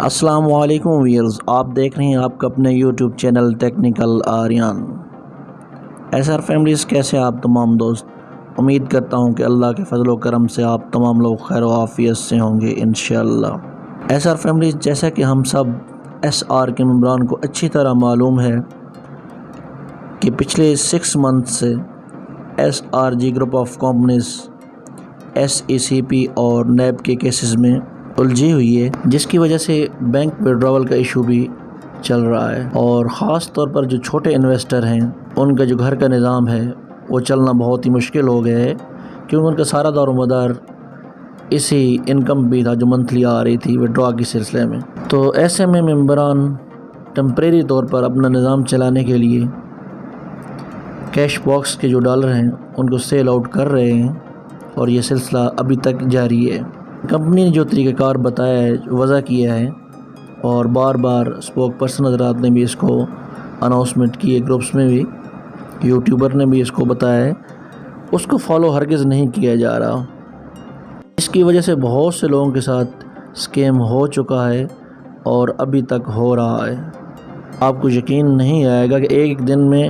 السلام علیکم ویئرز، آپ دیکھ رہے ہیں آپ کا اپنے یوٹیوب چینل ٹیکنیکل آریان۔ ایسر فیملیز، کیسے آپ تمام دوست؟ امید کرتا ہوں کہ اللہ کے فضل و کرم سے آپ تمام لوگ خیر و عافیت سے ہوں گے انشاءاللہ۔ ایسر فیملیز، جیسا کہ ہم سب ایس آر کے ممبران کو اچھی طرح معلوم ہے کہ پچھلے 6 منتھ سے S R G group of companies S E C P اور نیب کے کیسز میں الجھی ہوئی ہے، جس کی وجہ سے بینک وڈراول کا ایشو بھی چل رہا ہے، اور خاص طور پر جو چھوٹے انویسٹر ہیں ان کا جو گھر کا نظام ہے وہ چلنا بہت ہی مشکل ہو گیا ہے، کیونکہ ان کا سارا دار و مدار اسی انکم بھی تھا جو منتھلی آ رہی تھی وڈرا کے سلسلے میں۔ تو ایسے میں ممبران ٹیمپریری طور پر اپنا نظام چلانے کے لیے کیش باکس کے جو ڈالر ہیں ان کو سیل آؤٹ کر رہے ہیں، اور یہ سلسلہ ابھی تک جاری ہے۔ کمپنی نے جو طریقہ کار بتایا ہے، وضع کیا ہے، اور بار بار اسپوک پرسن حضرات نے بھی اس کو اناؤنسمنٹ کی ہے، گروپس میں بھی، یوٹیوبر نے بھی اس کو بتایا ہے، اس کو فالو ہرگز نہیں کیا جا رہا۔ اس کی وجہ سے بہت سے لوگوں کے ساتھ اسکیم ہو چکا ہے اور ابھی تک ہو رہا ہے۔ آپ کو یقین نہیں آئے گا کہ ایک دن میں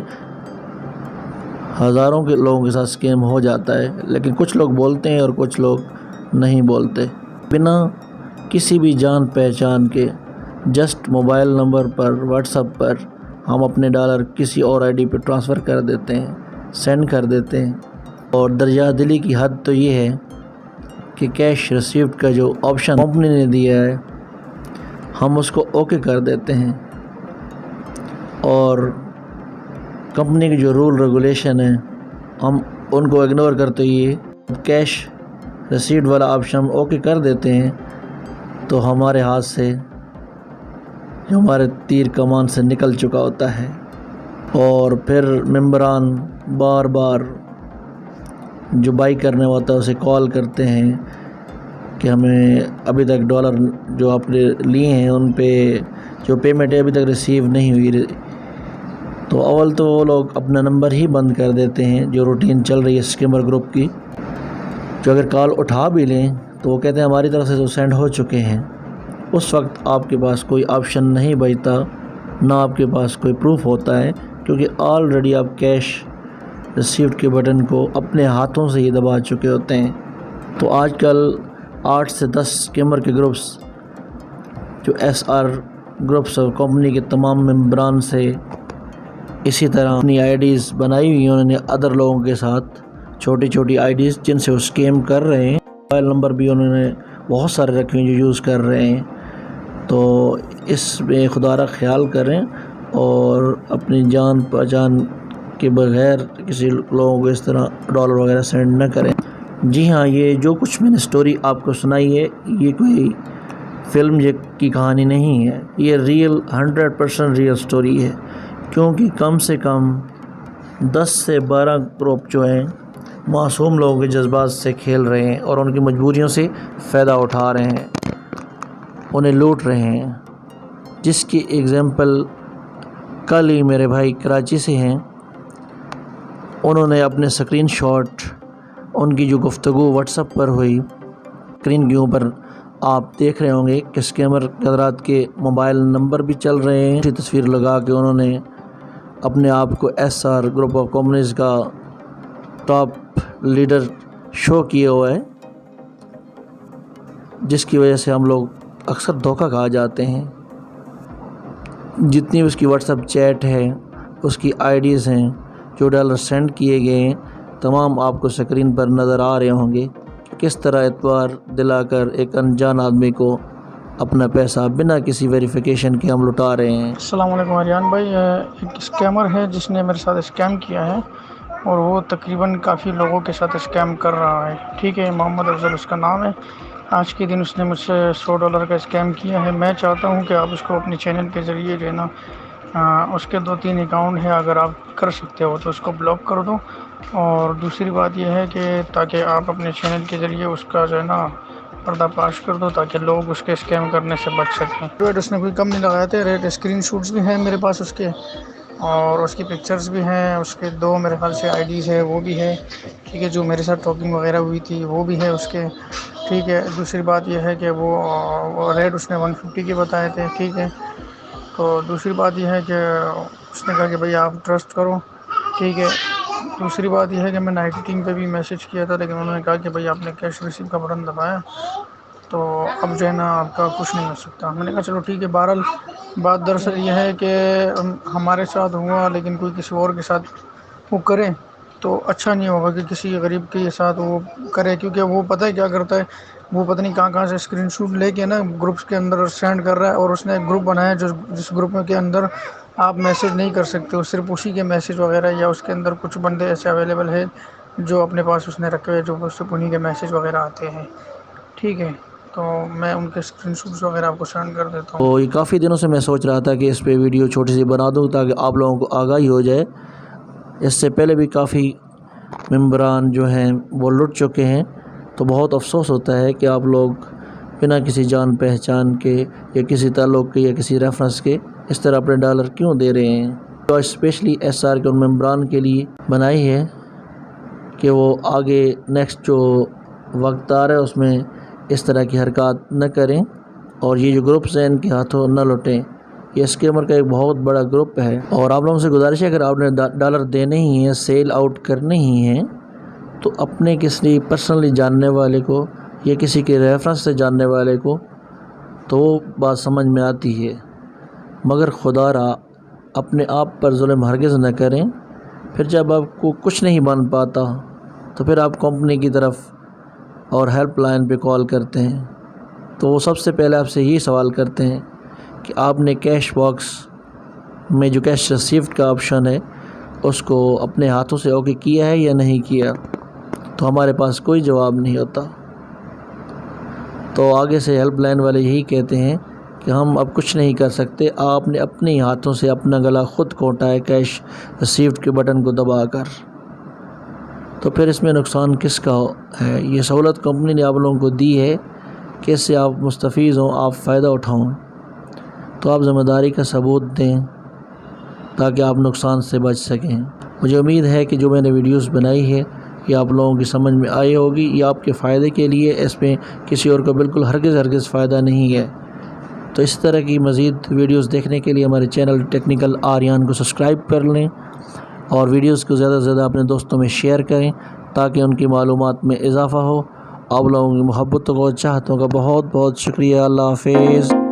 ہزاروں کے لوگوں کے ساتھ اسکیم ہو جاتا ہے، لیکن کچھ لوگ بولتے ہیں اور کچھ لوگ نہیں بولتے۔ بنا کسی بھی جان پہچان کے جسٹ موبائل نمبر پر واٹس ایپ پر ہم اپنے ڈالر کسی اور آئی ڈی پہ ٹرانسفر کر دیتے ہیں، سینڈ کر دیتے ہیں، اور درجہ دلی کی حد تو یہ ہے کہ کیش ریسیوڈ کا جو آپشن کمپنی نے دیا ہے ہم اس کو اوکے کر دیتے ہیں، اور کمپنی کی جو رول ریگولیشن ہے ہم ان کو اگنور کرتے ہوئے کیش ریسیٹ والا آپشن ہم اوکے کر دیتے ہیں، تو ہمارے ہاتھ سے جو ہمارے تیر کمان سے نکل چکا ہوتا ہے، اور پھر ممبران بار بار جو بائی کرنے ہوتا ہے اسے کال کرتے ہیں کہ ہمیں ابھی تک ڈالر جو آپ نے لیے ہیں ان پہ جو پیمنٹ ہے ابھی تک ریسیو نہیں ہوئی۔ تو اول تو وہ لوگ اپنا نمبر ہی بند کر دیتے ہیں، جو روٹین چل رہی ہے اسکیمر گروپ کی، جو اگر کال اٹھا بھی لیں تو وہ کہتے ہیں ہماری طرف سے تو سینڈ ہو چکے ہیں۔ اس وقت آپ کے پاس کوئی آپشن نہیں بچتا، نہ آپ کے پاس کوئی پروف ہوتا ہے، کیونکہ آلریڈی آپ کیش ریسیوڈ کے بٹن کو اپنے ہاتھوں سے ہی دبا چکے ہوتے ہیں۔ تو آج کل 8 سے 10 اسکیمر کے گروپس جو ایس آر گروپس اور کمپنی کے تمام ممبران سے اسی طرح اپنی آئی ڈیز بنائی ہوئی ہیں انہوں نے ادر لوگوں کے ساتھ، چھوٹی چھوٹی آئی ڈیز جن سے وہ اسکیم کر رہے ہیں، موبائل نمبر بھی انہوں نے بہت سارے رکھے ہیں جو یوز کر رہے ہیں۔ تو اس میں خدا را خیال کریں اور اپنی جان پہچان کے بغیر کسی لوگوں کو اس طرح ڈالر وغیرہ سینڈ نہ کریں۔ جی ہاں، یہ جو کچھ میں نے سٹوری آپ کو سنائی ہے یہ کوئی فلم کی کہانی نہیں ہے، یہ ریئل 100% ریئل سٹوری ہے، کیونکہ کم سے کم 10 سے 12 گروپ جو ہیں معصوم لوگوں کے جذبات سے کھیل رہے ہیں اور ان کی مجبوریوں سے فائدہ اٹھا رہے ہیں، انہیں لوٹ رہے ہیں، جس کی ایگزامپل کل ہی میرے بھائی کراچی سے ہیں۔ انہوں نے اپنے اسکرین شاٹ، ان کی جو گفتگو واٹس ایپ پر ہوئی، اسکرین کے اوپر آپ دیکھ رہے ہوں گے کہ اسکیمر حضرات کے موبائل نمبر بھی چل رہے ہیں، اسی تصویر لگا کے انہوں نے اپنے آپ کو S R group of companies کا ٹاپ لیڈر شو کیے ہوا ہے، جس کی وجہ سے ہم لوگ اکثر دھوکہ کھا جاتے ہیں۔ جتنی اس کی واٹس ایپ چیٹ ہے، اس کی آئی ڈیز ہیں، جو ڈالر سینڈ کیے گئے ہیں، تمام آپ کو اسکرین پر نظر آ رہے ہوں گے کہ کس طرح اعتبار دلا کر ایک انجان آدمی کو اپنا پیسہ بنا کسی ویریفیکیشن کے ہم لٹا رہے ہیں۔ السلام علیکم آریان بھائی، ایک اسکیمر ہے جس نے میرے ساتھ اسکیم کیا ہے، اور وہ تقریباً کافی لوگوں کے ساتھ اسکیم کر رہا ہے، ٹھیک ہے، محمد افضل اس کا نام ہے۔ آج کے دن اس نے مجھ سے $100 کا اسکیم کیا ہے۔ میں چاہتا ہوں کہ آپ اس کو اپنے چینل کے ذریعے جو ہے نا، اس کے 2-3 اکاؤنٹ ہیں، اگر آپ کر سکتے ہو تو اس کو بلاک کر دو، اور دوسری بات یہ ہے کہ تاکہ آپ اپنے چینل کے ذریعے اس کا جو ہے نا پردہ فاش کر دو، تاکہ لوگ اس کے اسکیم کرنے سے بچ سکیں۔ ریٹ اس نے کوئی کم نہیں لگایا تھے، ریٹ اسکرین شوٹس بھی ہیں میرے پاس اس کے، اور اس کی پکچرز بھی ہیں، اس کے 2 میرے خیال سے آئی ڈیز ہے وہ بھی ہے، ٹھیک ہے، جو میرے ساتھ ٹاکنگ وغیرہ ہوئی تھی وہ بھی ہے اس کے، ٹھیک ہے. دوسری بات یہ ہے کہ وہ ریٹ اس نے 150 کے بتائے تھے. ٹھیک ہے. تو دوسری بات یہ ہے کہ اس نے کہا کہ بھائی آپ ٹرسٹ کرو. ٹھیک ہے. دوسری بات یہ ہے کہ میں نائٹ کنگ پہ بھی میسج کیا تھا، لیکن انہوں نے کہا کہ بھائی آپ نے کیش ریسیو کا بٹن دبایا تو اب جو ہے نا آپ کا کچھ نہیں ہو سکتا. میں نے کہا چلو ٹھیک ہے. بہرحال بات دراصل یہ ہے کہ ہمارے ساتھ ہوا، لیکن کوئی کسی اور کے ساتھ وہ کرے تو اچھا نہیں ہوگا کہ کسی غریب کے ساتھ وہ کرے، کیونکہ وہ پتہ ہے کیا کرتا ہے، وہ پتہ نہیں کہاں سے اسکرین شاٹ لے کے نا گروپس کے اندر سینڈ کر رہا ہے. اور اس نے ایک گروپ بنایا جس گروپ کے اندر آپ میسج نہیں کر سکتے ہو، صرف اسی کے میسج وغیرہ، یا اس کے اندر کچھ بندے ایسے اویلیبل ہیں جو اپنے پاس اس نے رکھے ہوئے جو صرف انہیں کے میسج وغیرہ آتے ہیں. ٹھیک ہے. تو میں ان کے اسکرین شاٹس وغیرہ آپ کو سینڈ کر دیتا ہوں. تو یہ کافی دنوں سے میں سوچ رہا تھا کہ اس پہ ویڈیو چھوٹی سی بنا دوں تاکہ آپ لوگوں کو آگاہی ہو جائے. اس سے پہلے بھی کافی ممبران جو ہیں وہ لٹ چکے ہیں، تو بہت افسوس ہوتا ہے کہ آپ لوگ بنا کسی جان پہچان کے یا کسی تعلق کے یا کسی ریفرنس کے اس طرح اپنے ڈالر کیوں دے رہے ہیں. تو اسپیشلی ایس آر کے ان ممبران کے لیے بنائی ہے کہ وہ آگے نیکسٹ جو وقت آ رہا ہے اس میں اس طرح کی حرکات نہ کریں، اور یہ جو گروپس ہیں ان کے ہاتھوں نہ لوٹیں. یہ اسکیمر کا ایک بہت بڑا گروپ ہے، اور آپ لوگوں سے گزارش ہے اگر آپ نے ڈالر دینے ہی ہیں، سیل آؤٹ کرنے ہی ہیں، تو اپنے کسی پرسنلی جاننے والے کو یا کسی کے ریفرنس سے جاننے والے کو تو وہ بات سمجھ میں آتی ہے، مگر خدا را اپنے آپ پر ظلم ہرگز نہ کریں. پھر جب آپ کو کچھ نہیں بن پاتا تو پھر آپ کمپنی کی طرف اور ہیلپ لائن پہ کال کرتے ہیں، تو وہ سب سے پہلے آپ سے یہی سوال کرتے ہیں کہ آپ نے کیش باکس میں جو کیش ریسیپٹ کا آپشن ہے اس کو اپنے ہاتھوں سے اوکے کیا ہے یا نہیں کیا. تو ہمارے پاس کوئی جواب نہیں ہوتا. تو آگے سے ہیلپ لائن والے یہی کہتے ہیں کہ ہم اب کچھ نہیں کر سکتے، آپ نے اپنے ہاتھوں سے اپنا گلا خود کاٹا ہے کیش ریسیپٹ کے بٹن کو دبا کر. تو پھر اس میں نقصان کس کا ہے؟ یہ سہولت کمپنی نے آپ لوگوں کو دی ہے کہ اس سے آپ مستفیض ہوں، آپ فائدہ اٹھاؤں. تو آپ ذمہ داری کا ثبوت دیں تاکہ آپ نقصان سے بچ سکیں. مجھے امید ہے کہ جو میں نے ویڈیوز بنائی ہے یہ آپ لوگوں کی سمجھ میں آئی ہوگی. یہ آپ کے فائدے کے لیے، اس میں کسی اور کو بالکل ہرگز فائدہ نہیں ہے. تو اس طرح کی مزید ویڈیوز دیکھنے کے لیے ہمارے چینل ٹیکنیکل آریان کو سبسکرائب کر لیں، اور ویڈیوز کو زیادہ سے زیادہ اپنے دوستوں میں شیئر کریں تاکہ ان کی معلومات میں اضافہ ہو. آپ لوگوں کی محبتوں کو، چاہتوں کا بہت بہت شکریہ. اللہ حافظ.